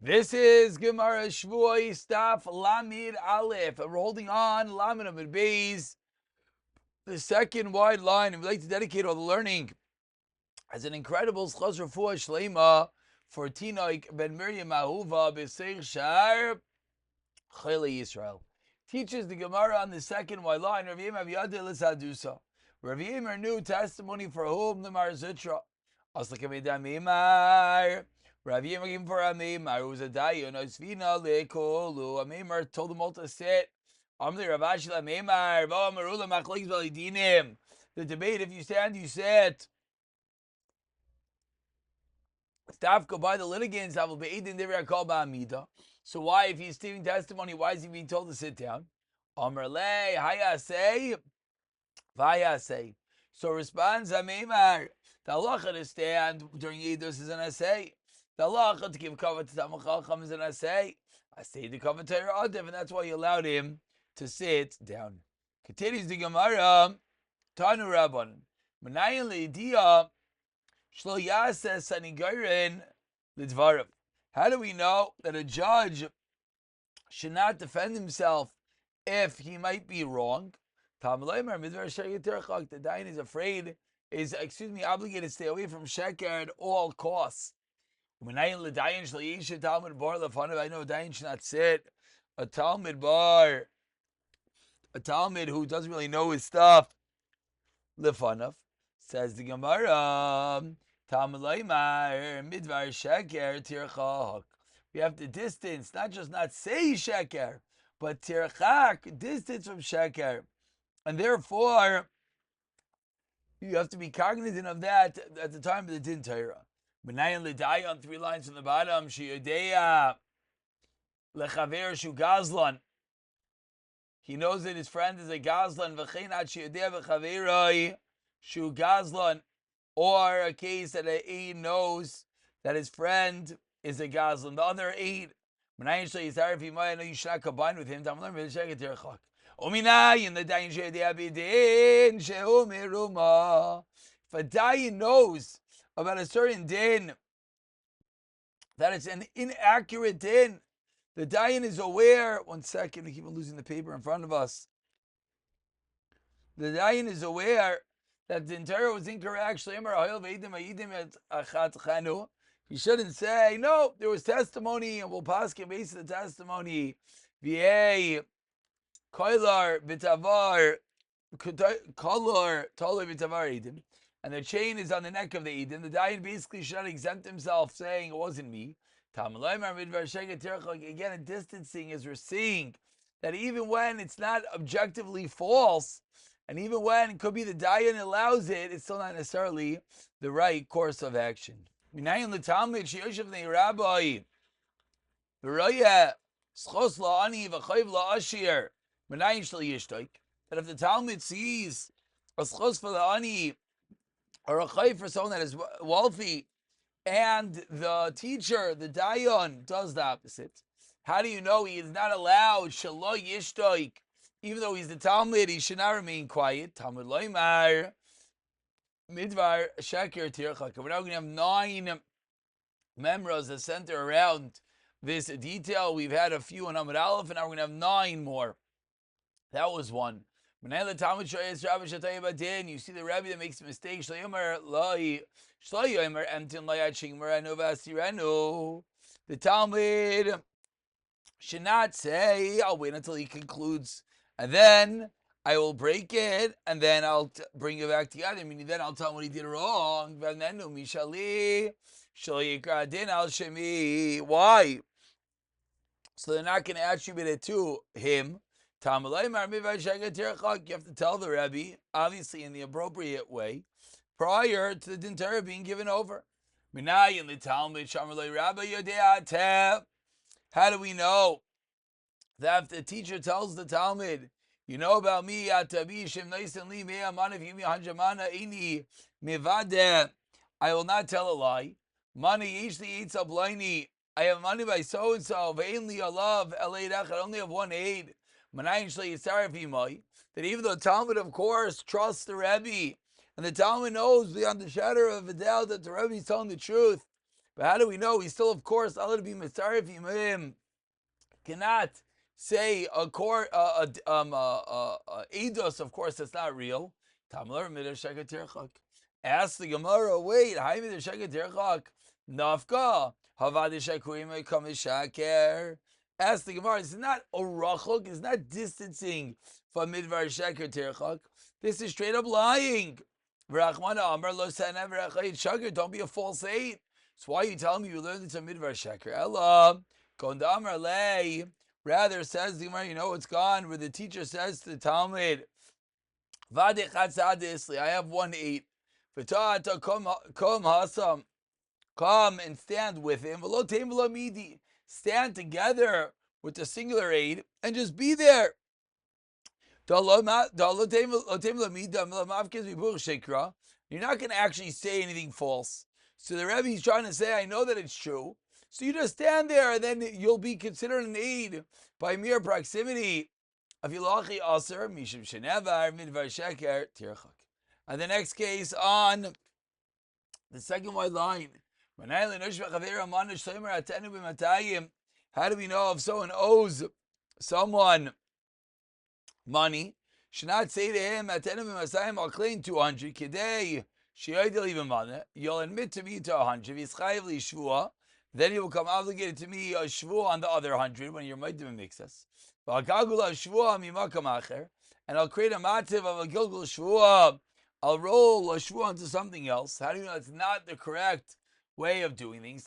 This is Gemara Shavuos Daf Lamid Aleph. We're holding on Lamid Amid Beis, the second wide line, and we'd like to dedicate all the learning as an incredible Schos Refuah Shlema for Tinok ben Miriam Ahuva B'Seich Shar Chayla Yisrael. Teaches the Gemara on the second wide line. Rav Yim Avyadeh L'Sadusa. Rav Yim are new testimony for whom the Mar Zitra. Aslakaveda Mimar. Rav Yim came for Amimar, who was a dayan. Osvina lekolu. Amimar told them all to sit. Amli Rav Ashila Amimar. Vo Amarula Machlekes Validinim. The debate: if you stand, you sit. Staff go by the litigants. I will be eating the call ba'amida. So why, if he's giving testimony, why is he being told to sit down? Amar le hayasei vayasei. So responds Amimar. The halacha to stand during Eidos is an assay. The halacha to give cover to Talmid Chacham is an assay. I say the cover to Torah Adif, and that's why you allowed him to sit down. Continues the Gemara. Tanu Rabban. Menayin le'idiyah shlo yaseh sanigarin l'dvarav. How do we know that a judge should not defend himself if he might be wrong? The dayan is afraid, obligated to stay away from sheker at all costs. I know a dayan should not sit. A Talmud bar, a Talmud who doesn't really know his stuff, lefanav, says the Gemara. Midvar sheker tirchak. We have to distance, not just not say sheker, but tirchak, distance from sheker. And therefore, you have to be cognizant of that at the time of the din Torah. Menayin l'dayan, 3 lines from the bottom. Sheyodeya lechaver shu gazlan. He knows that his friend is a gazlan. V'chein ad sheyodeya v'chaveroi shu gazlan. Or a case that an aid knows that his friend is a gazlan. The other aid, menayin sheyizar, if he might know you should not combine with him. Tamar v'sheket tirchak. Uminayin l'dayan sheyodeya b'din shehu meruma. If a dayan knows about a certain din, that it's an inaccurate din, the dayan is aware. 1 second, we keep on losing the paper in front of us. The dayan is aware that the Torah was incorrect. He shouldn't say, no, there was testimony, and we'll pass him based on the testimony. And the chain is on the neck of the Eden. The dayan basically should not exempt himself, saying it wasn't me. Again, in distancing, as we're seeing that even when it's not objectively false, and even when it could be the dayan allows it, it's still not necessarily the right course of action. That if the Talmud sees a schos for the ani, or a chayv for someone that is wealthy, and the teacher, the dayan, does the opposite, how do you know he is not allowed shelo yishtoik? Even though he's the Talmud, he should not remain quiet. Talmud loymar midvar sheker tirchak. We're now going to have 9 memras that center around this detail. We've had a few on Amud Aleph, and now we're going to have 9 more. That was one. You see the Rebbe that makes a mistake. The Talmud should not say, I'll wait until he concludes, and then I will break it, and then I'll bring it back together. Meaning, then I'll tell him what he did wrong. Why? So they're not going to attribute it to him. You have to tell the Rebbe, obviously in the appropriate way, prior to the din Torah being given over. How do we know that if the teacher tells the Talmud, you know about me, I will not tell a lie. Money usually eats up liney. I have money by so and so. I only have one aid. That even though Talmud, of course, trusts the Rebbe, and the Talmud knows beyond the shadow of a doubt that the Rebbe is telling the truth, But how do we know? He's still, of course, allowed to be mitzaref imim. Cannot say a eidos, of course, that's not real. Ask the Gemara, wait, nafka, ask the Gemara, it's not orachok, it's not distancing from midvar sheker tirchak. This is straight up lying. Don't be a false aid. So why are you telling me you learned it from midvar sheker? Ella, kondamar lei. Rather, says the Gemara, you know it's gone, where the teacher says to the Talmud, I have 1 8. Come and stand with him. Stand together with the singular aid and just be there. You're not going to actually say anything false. So the Rebbe is trying to say, I know that it's true. So you just stand there and then you'll be considered an aid by mere proximity. And the next case on the second white line. How do we know if someone owes someone money? Should not say to him, I'll claim 200. You'll admit to me to 100. Then you will come obligated to me a shvuah on the other 100 when you're maidim mixas. And I'll create a mativ of a gilgul shvuah. I'll roll a shvuah onto something else. How do you know it's not the correct way of doing things?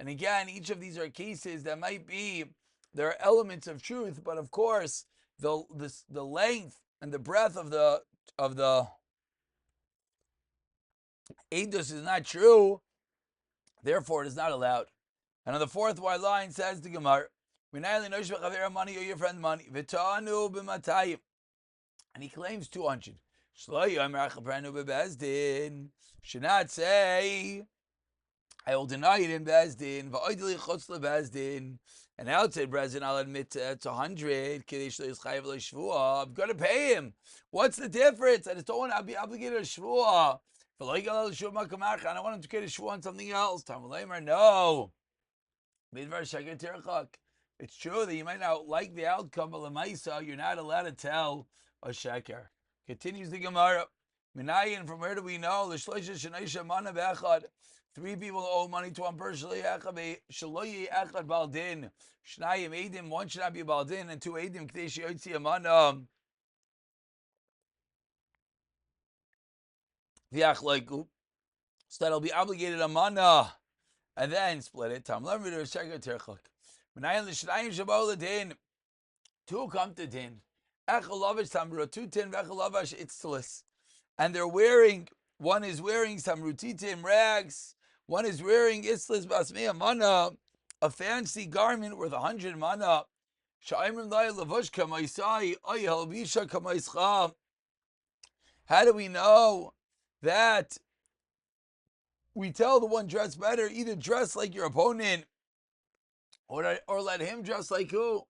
And again, each of these are cases that might be, there are elements of truth, but of course, the length and the breadth of the edus is not true. Therefore, it is not allowed. And on the fourth white line says the Gemara, money or your friend money, and he claims 200. Should not say, I will deny it in Bezdin, and outside Bezdin, I'll admit it's 100. I'm going to pay him. What's the difference? I just don't want to be obligated to shvuah. I don't want him to create a shvuah on something else. No. It's true that you might not like the outcome, but l'maisa, you're not allowed to tell a sheker. Continues the Gemara. Minayin, from where do we know? 3 people owe money to one person. Shaloyi echad baldin. Shnayim edim. 1 should not be baldin, and 2 edim. K'dei sheyotzi amana. V'yachleiku. So that'll be obligated amana, and then split it. Tam lev midur sheker terchak. Minayin l'shnayim shabol l'din. 2 come to din. Echel lavash tamru. 2 tin v'echel lavash itzlis. And they're wearing, one is wearing some rutitim rags, one is wearing islis basmei mana, a fancy garment worth 100 mana. How do we know that we tell the one dress better, either dress like your opponent or let him dress like who?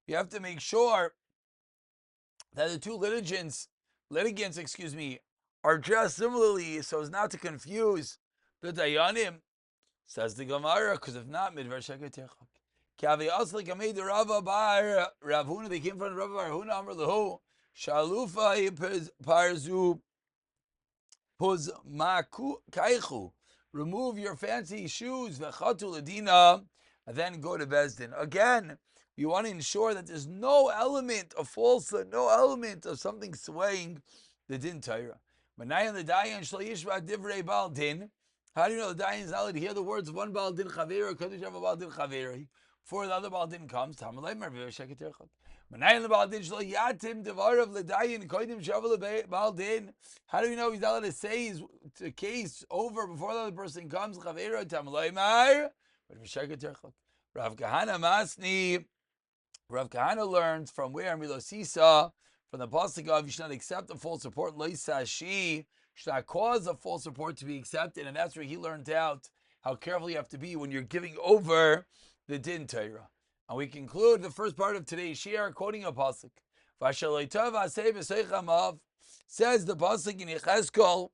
We have to make sure that the two litigants, are dressed similarly so as not to confuse the dayanim. Says the Gemara, because if not, midvar sheker tirchak. Kavi aslik amid Rava bar Rav Huna. They came from Rava bar Huna amar lehu shalufa parzu puz maku kaichu. Remove your fancy shoes v'chatu ladina, and then go to Bezdin. Again, you want to ensure that there's no element of falsehood, no element of something swaying the din Torah. How do you know the dayan is not allowed to hear the words of one Baal Din Chaver or Kaddish of a Baal Din Chaver before the other Baal Din comes? How do you know he's not allowed to say the case over before the other person comes? Rav Kahana Masni. Rav Kahana learns from where Milosisa, from the pasuk of you should not accept a false report. Loisashi should not cause a false report to be accepted, and that's where he learned out how careful you have to be when you're giving over the din Torah. And we conclude the first part of today's shiur quoting a pasuk. Says the pasuk in Yechezkel,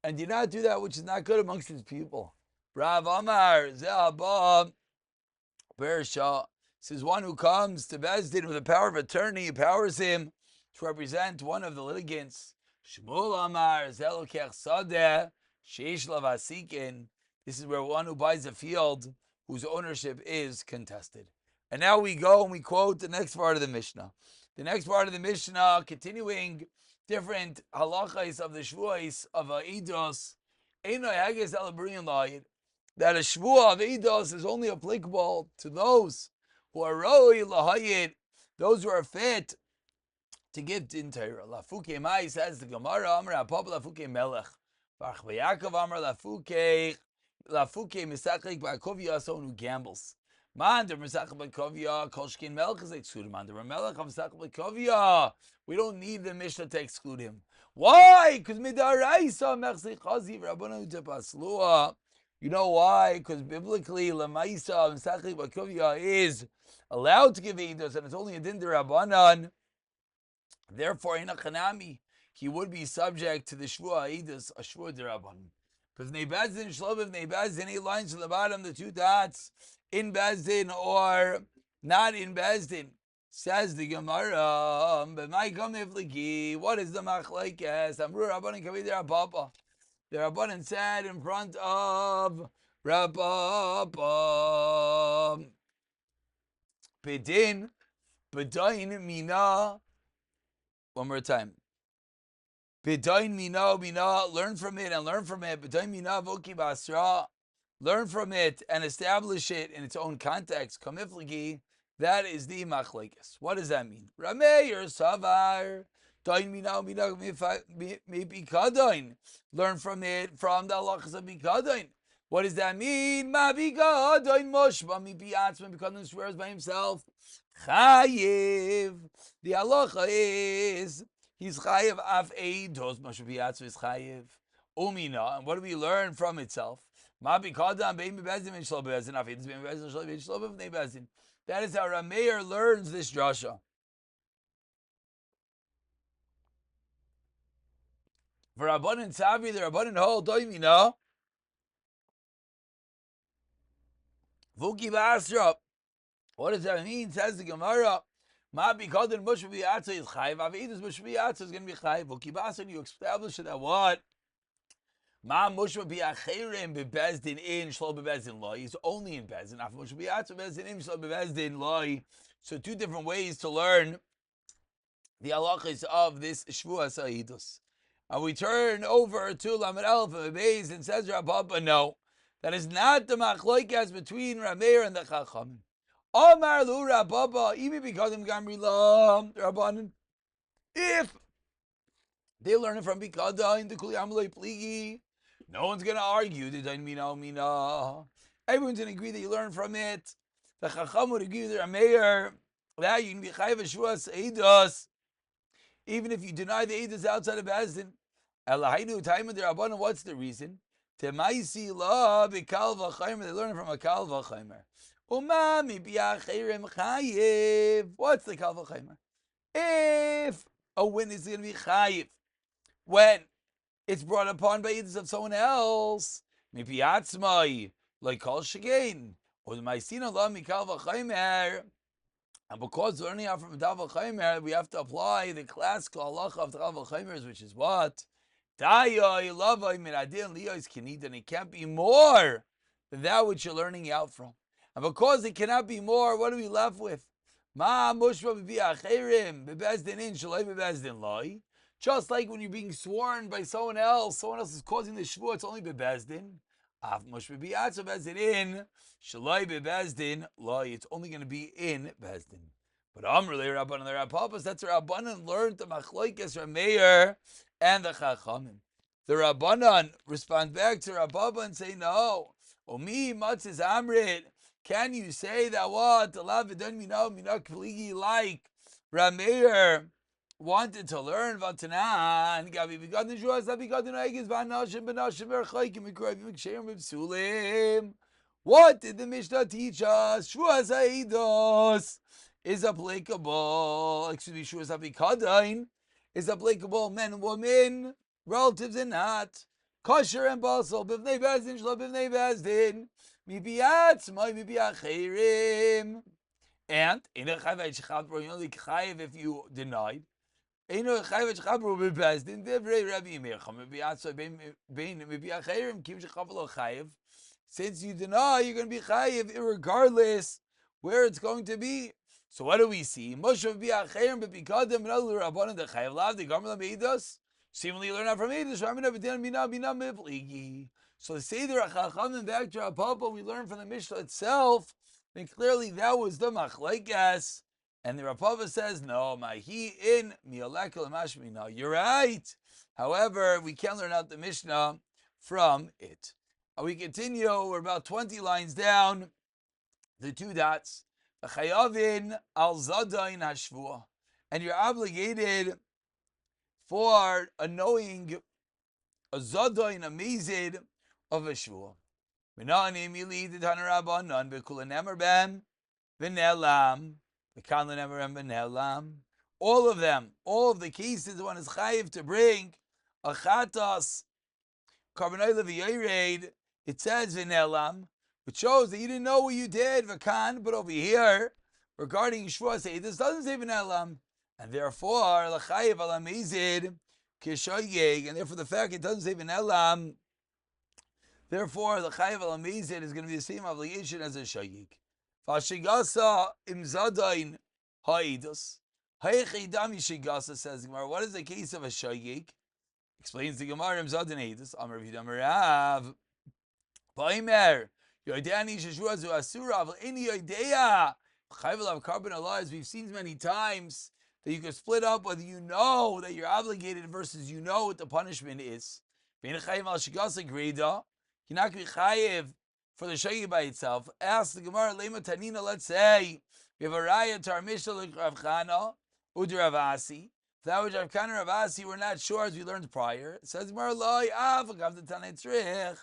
and do not do that which is not good amongst his people. Rav Amar Ze'abah Bersha says one who comes to Bezdin with the power of attorney, empowers him to represent one of the litigants. Shmuel Amar Zelokech Sadeh Sheish Lavasikin. This is where one who buys a field whose ownership is contested. And now we go and we quote the next part of the Mishnah. The next part of the Mishnah, continuing different halachas of the Shavuos of Eidos, that a Shavuah of Eidos is only applicable to those who are roi lahayit, those who are fit to give din Torah. Lafuke Mai says the Gemara, Amar Apapa Lafuke Melech. Vach Yaakov Amar Lafuke Misachik Ba'kovia, someone who gambles. Man, the Misachik Ba'kovia, Kolshkin Melech is excluded. Man, the Melech of Misachik Ba'kovia. We don't need the Mishnah to exclude him. Why? Because Midaraisa Mechzi Chazi Rabbanu Tepaslua. You know why? Because biblically, Lamaisa Misachik Ba'kovia is allowed to give Eidos, and it's only a din Rabbanan. Therefore, in a Chanami, he would be subject to the Shvuah Eidos, a Shvuah D'Rabbanan. Because Nebezdin, Shloviv, Nebezdin, 8 lines to the bottom, the 2 dots, in Bezdin or not in Bezdin. Says the Gemara, what is the machlekes? Amru Rabbanan Kavi D'Rababa. The Rabbanan said in front of Rababa, Bedin, Bedain Mina. One more time. B'dain mina, learn from it and learn from it. B'dain mina voki basra, learn from it and establish it in its own context. Kamifligi, that is the machlekes. What does that mean? Rameir savar, dain mina maybe kadain. Learn from it from the halachas of bikadain. What does that mean? Ma bikadain moshba mi biatzman bikadain swears by himself. Chayiv. The halacha is he's chayiv af eidos mashaviatzu is chayiv umina. And what do we learn from itself? Ma bikadam bein bebezdin and shlo bebezdin af eidos bein bebezdin shlo bebezdin. That is how Rameir learns this drasha. For Rabbanan Savi, the Rabbanan hold doimina vuki basra. What does that mean? Says the Gemara. Ma bikadin mushbiyatza is chayiv. Avidus mushbiyatza is going to be chayiv. V'kibasan, you establish that what? Ma mushbiyatzirim bebezdin in shlo bebezdin loy. He's only in bezdin. Af mushbiyatza bebezdin in shlo bebezdin loy. So 2 different ways to learn the halachas of this Shavuos Eidos. And we turn over to Lamed Aleph of Beis and says Rabba, no, that is not the machlokes between Rameir and the Chachamim. Omar lu Rabba, even bikadim gamri lam Rabbanan. If they learn it from bikadim, the kuli amalei pligi, no one's going to argue. They don't mina. Everyone's going to agree that you learn from it. The Chacham would agree with the Rameir that you can be chayiv Shavuos Eidos, even if you deny the Eidos outside of Bezdin. Elahainu time of the Rabbanan. What's the reason? Temaisi la bikal v'chaymer. They learn it from a kal v'chaymer. Umami bi'achirim chayiv. What's the kal v'chaymer? If a witness is going to be chayiv when it's brought upon by Eidos of someone else, mipiatzmai like kol shegein, or the ma'isina la mikal v'chaymer. And because we're learning out from Daf Yomi, we have to apply the classical halacha of Daf Yomi, which is what? Dayoi lavoi min adin liyos kinid, and it can't be more than that which you're learning out from. And because it cannot be more, what are we left with? Ma mushba b'achirim bebezdin in shaloi bebezdin loi. Just like when you're being sworn by someone else is causing the shvuah, it's only bebezdin. Af mushba b'atzu bezdin in shaloi bebezdin loi. It's only going to be in bezdin. But Amrulei Rabbanan the Rabbapas, that's Rabbanan learned the machlokes Rameir and the Chachamim. The Rabbanan respond back to Rabbaba and say, no. Omi matzis amrit. Can you say that what? Like Rameir wanted to learn Vatanan. What did the Mishnah teach us? Shavuos Eidos is applicable. Shavuos Abikadain is applicable men, women, relatives and not. Kosher and basal, b'vnei bezdin, shlo b'vnei bezdin, mibiat, my mibiachirim. And in a chayv chabro, you only chayiv if you denied. Eino chayv chabro bezdin, divrei Rabbi Meir, mibiat so bein mibiachirim kim shechavlo chayiv. Since you deny, you're going to be chayiv regardless where it's going to be. So what do we see? Moshe bi'acherim b'pikadim v'nadu rabbanan dechayiv lav degamar lameidos. Seemingly learn out from eidos. Ramina v'dinan mina mipligi. So the Seder HaChachamim back to Papa, we learn from the Mishnah itself. And clearly that was the machlekes. And the Rapava says, no, mahi in mi'alekel mashmina. You're right. However, we can't learn out the Mishnah from it. We continue. We're about 20 lines down. The two dots. Chayavin al zadain hashvua, and you're obligated for a knowing a zadain, a mezid of a shvua. Minani mili the tanarabanan bekulenemer ben v'nelam v'kanlenemer ben v'nelam. All of them, all of the cases, one is chayiv to bring a chatas carbonite v'yored. It says v'nelam, which shows that you didn't know what you did, v'kan, but over here, regarding Shavuos, this doesn't say v'nelam, and therefore, l'chayiv al amizid kishoyeg, and therefore the fact it doesn't say v'nelam, therefore the chayiv al amizid is going to be the same obligation as a shoyeg. V'ashigasa imzadain ha'idus, ha'echidam yishigasa, says the Gemara. What is the case of a shoyeg? Explains the Gemara, imzadain ha'idus, amar v'idam rav, v'aimer, Yodani Shavuos Asura of any idea. Chayvelav carbon alive. We've seen many times that you can split up whether you know that you're obligated versus you know what the punishment is. You're not going to be chayiv for the shayyi by itself. Ask the Gemara, Lema Tanina, let's say we have a raya to our Mishnah like Rav Chana, Udir Rav Asi. That which Rav Chana Rav Asi, we're not sure as we learned prior. It says Gemara, Loi, Avagav the Tanei Tzrich.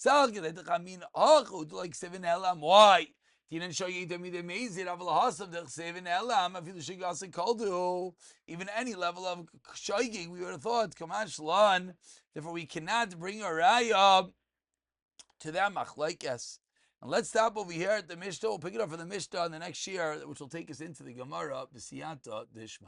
Like 7 elam. Why? Didn't show you to me the mazid of lahasam the 7 elam. I feel the shigas koldu. Even any level of shayging, we would have thought kamash lan. Therefore, we cannot bring a raya to that machlekes. And let's stop over here at the Mishnah. We'll pick it up for the Mishnah in the next year, which will take us into the Gemara b'siyata d'ishmai.